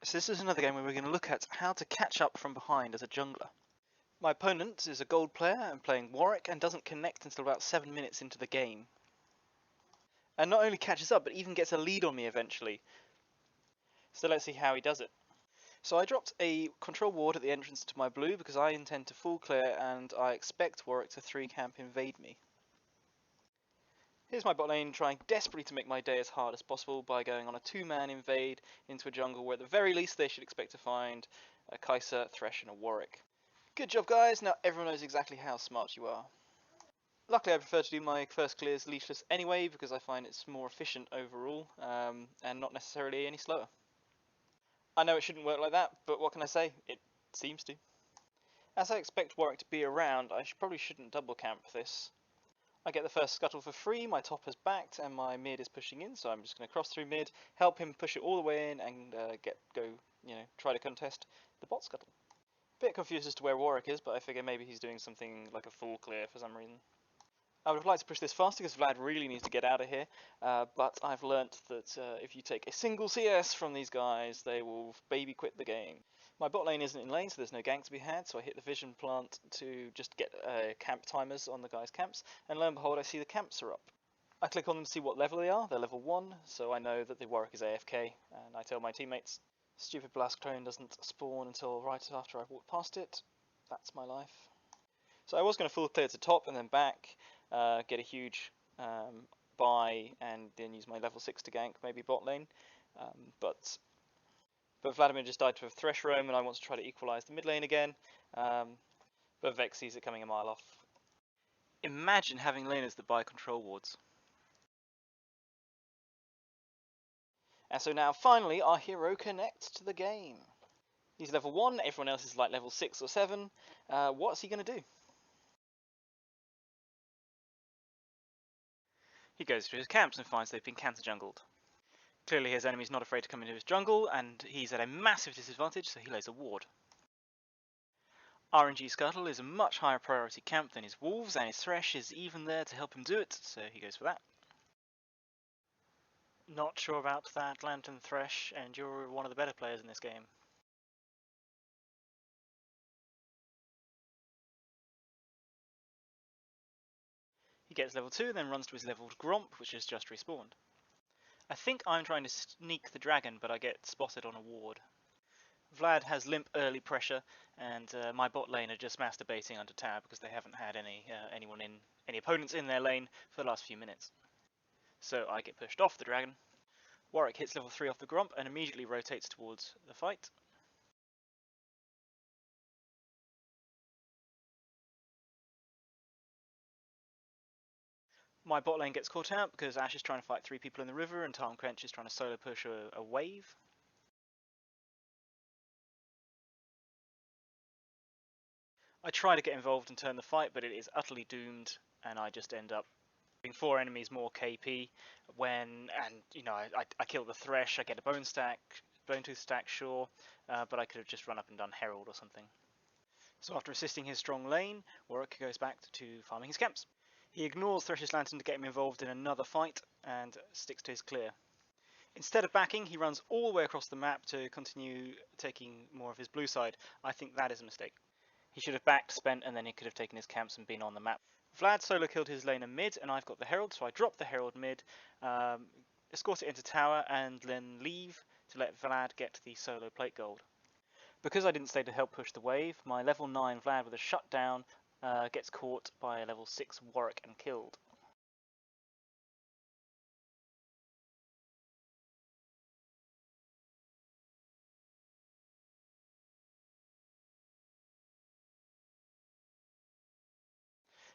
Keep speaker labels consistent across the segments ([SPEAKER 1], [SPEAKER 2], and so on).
[SPEAKER 1] So this is another game where we're going to look at how to catch up from behind as a jungler. My opponent is a gold player and playing Warwick and doesn't connect until about 7 minutes into the game. And not only catches up, but even gets a lead on me eventually. So let's see how he does it. So I dropped a control ward at the entrance to my blue because I intend to full clear and I expect Warwick to 3-camp invade me. Here's my bot lane trying desperately to make my day as hard as possible by going on a 2-man invade into a jungle where at the very least they should expect to find a Kai'Sa, Thresh and a Warwick. Good job guys, now everyone knows exactly how smart you are. Luckily I prefer to do my first clears leashless anyway because I find it's more efficient overall and not necessarily any slower. I know it shouldn't work like that, but what can I say? It seems to. As I expect Warwick to be around, I probably shouldn't double camp this. I get the first scuttle for free, my top has backed and my mid is pushing in, so I'm just going to cross through mid, help him push it all the way in and try to contest the bot scuttle. Bit confused as to where Warwick is, but I figure maybe he's doing something like a full clear for some reason. I would have liked to push this faster because Vlad really needs to get out of here, but I've learnt that if you take a single CS from these guys, they will baby quit the game. My bot lane isn't in lane, so there's no gank to be had, so I hit the vision plant to just get camp timers on the guys' camps, and lo and behold I see the camps are up. I click on them to see what level they are. They're level 1, so I know that the Warwick is AFK, and I tell my teammates, stupid blast clone doesn't spawn until right after I've walked past it. That's my life. So I was going to full clear to top and then back, get a huge buy and then use my level 6 to gank maybe bot lane, but Vladimir just died to a Thresh roam and I want to try to equalise the mid lane again, but Vex sees it coming a mile off. Imagine having laners that buy control wards. And so now finally our hero connects to the game. He's level 1, everyone else is like level 6 or 7. What's he going to do? He goes through his camps and finds they've been counter jungled. Clearly his enemy's not afraid to come into his jungle and he's at a massive disadvantage, so he lays a ward. RNG Scuttle is a much higher priority camp than his wolves and his Thresh is even there to help him do it, so he goes for that. Not sure about that, Lantern Thresh, and you're one of the better players in this game. He gets level 2, then runs to his leveled Gromp, which has just respawned. I think I'm trying to sneak the dragon, but I get spotted on a ward. Vlad has limp early pressure, and my bot lane are just masturbating under tower because they haven't had any opponents in their lane for the last few minutes. So I get pushed off the dragon. Warwick hits level 3 off the Gromp and immediately rotates towards the fight. My bot lane gets caught out because Ashe is trying to fight 3 people in the river and Tarn Quench is trying to solo push a wave. I try to get involved and turn the fight, but it is utterly doomed, and I just end up being 4 enemies more KP. I kill the Thresh, I get a bone tooth stack, sure, but I could have just run up and done Herald or something. So after assisting his strong lane, Warwick goes back to farming his camps. He ignores Thresh's Lantern to get him involved in another fight and sticks to his clear. Instead of backing, he runs all the way across the map to continue taking more of his blue side. I think that is a mistake. He should have backed, spent, and then he could have taken his camps and been on the map. Vlad solo killed his laner mid, and I've got the Herald, so I drop the Herald mid, escort it into tower, and then leave to let Vlad get the solo plate gold. Because I didn't stay to help push the wave, my level 9 Vlad with a shutdown gets caught by a level 6 Warwick and killed.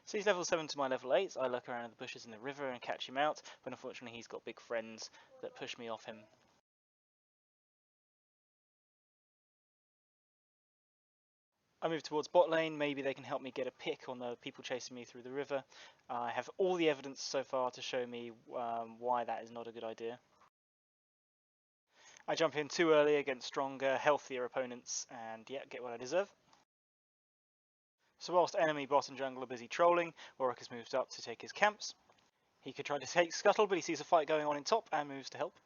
[SPEAKER 1] So he's level 7 to my level 8, I lurk around in the bushes in the river and catch him out, but unfortunately he's got big friends that push me off him. I move towards bot lane, maybe they can help me get a pick on the people chasing me through the river. I have all the evidence so far to show me why that is not a good idea. I jump in too early against stronger, healthier opponents and yeah, get what I deserve. So whilst enemy bot and jungle are busy trolling, Warwick has moved up to take his camps. He could try to take Scuttle, but he sees a fight going on in top and moves to help.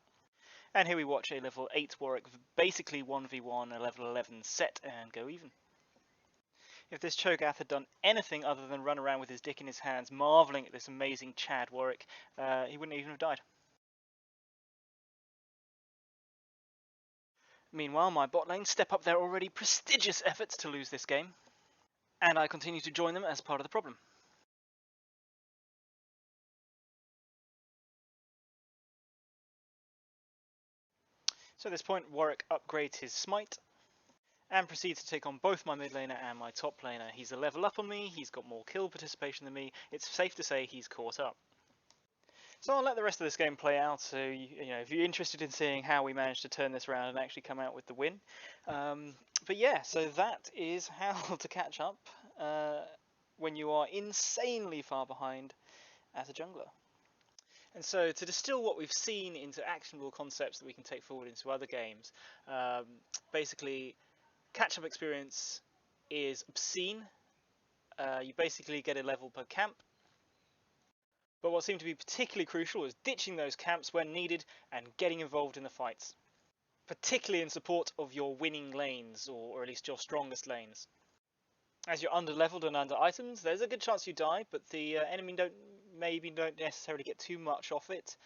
[SPEAKER 1] And here we watch a level 8 Warwick basically 1v1 a level 11 set and go even. If this cho'gath had done anything other than run around with his dick in his hands, marvelling at this amazing Chad Warwick, he wouldn't even have died. Meanwhile, my bot lane step up their already prestigious efforts to lose this game, and I continue to join them as part of the problem. So at this point, Warwick upgrades his smite, and proceeds to take on both my mid laner and my top laner. He's a level up on me, he's got more kill participation than me, it's safe to say he's caught up. So I'll let the rest of this game play out, so if you're interested in seeing how we managed to turn this around and actually come out with the win. But yeah, so that is how to catch up when you are insanely far behind as a jungler. And so to distill what we've seen into actionable concepts that we can take forward into other games, basically catch-up experience is obscene. You basically get a level per camp, but what seemed to be particularly crucial is ditching those camps when needed and getting involved in the fights, particularly in support of your winning lanes, or at least your strongest lanes. As you're under-leveled and under items, there's a good chance you die, but the enemy don't necessarily get too much off it.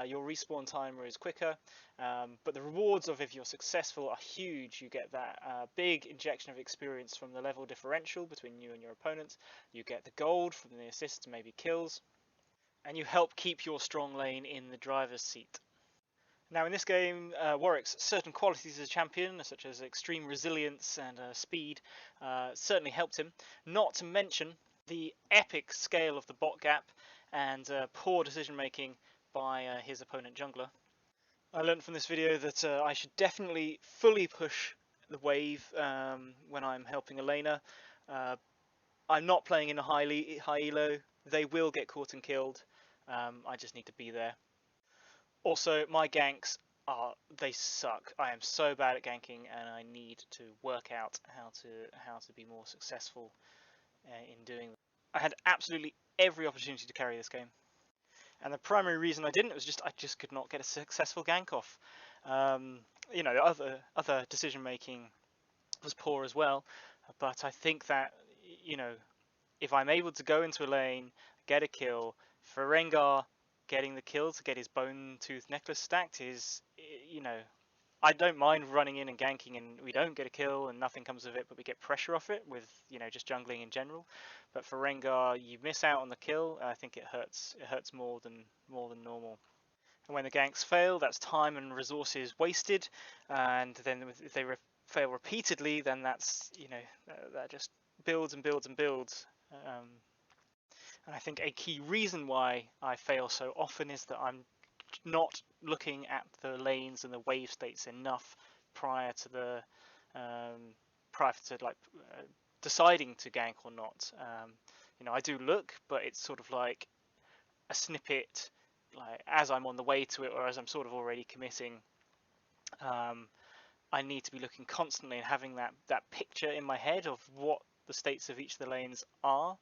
[SPEAKER 1] Your respawn timer is quicker, but the rewards of if you're successful are huge. You get that big injection of experience from the level differential between you and your opponent. You get the gold from the assists, maybe kills, and you help keep your strong lane in the driver's seat. Now in this game, Warwick's certain qualities as a champion, such as extreme resilience and speed, certainly helped him, not to mention the epic scale of the bot gap and poor decision making by his opponent jungler. I learned from this video that I should definitely fully push the wave when I'm helping a laner. I'm not playing in a high elo, they will get caught and killed, I just need to be there. Also, my ganks they suck. I am so bad at ganking, and I need to work out how to be more successful in doing that. I had absolutely every opportunity to carry this game, and the primary reason I didn't was I just could not get a successful gank off. Other decision making was poor as well, but I think that if I'm able to go into a lane, get a kill, Ferengar getting the kill to get his bone tooth necklace stacked is, I don't mind running in and ganking and we don't get a kill and nothing comes of it, but we get pressure off it with, just jungling in general. But for Rengar, you miss out on the kill. I think it hurts. It hurts more than normal. And when the ganks fail, that's time and resources wasted. And then if they fail repeatedly, then that's, that just builds and builds and builds. And I think a key reason why I fail so often is that I'm not looking at the lanes and the wave states enough prior to deciding to gank or not. I do look, but it's sort of like a snippet, like as I'm on the way to it or as I'm sort of already committing. I need to be looking constantly and having that picture in my head of what the states of each of the lanes are.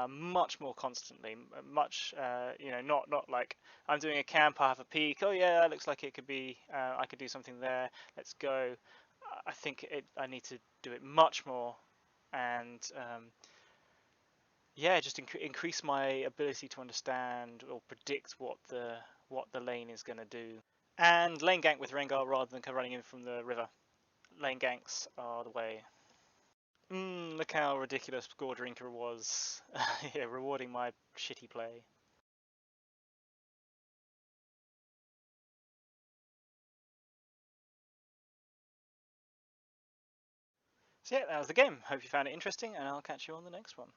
[SPEAKER 1] Much more constantly, not like I'm doing a camp, I have a peek, oh yeah, that looks like it could be, I could do something there, let's go. I think I need to do it much more, and just increase my ability to understand or predict what the lane is going to do. And lane gank with Rengar rather than running in from the river. Lane ganks are the way. Look how ridiculous Gore Drinker was. Yeah, rewarding my shitty play. So yeah, that was the game. Hope you found it interesting, and I'll catch you on the next one.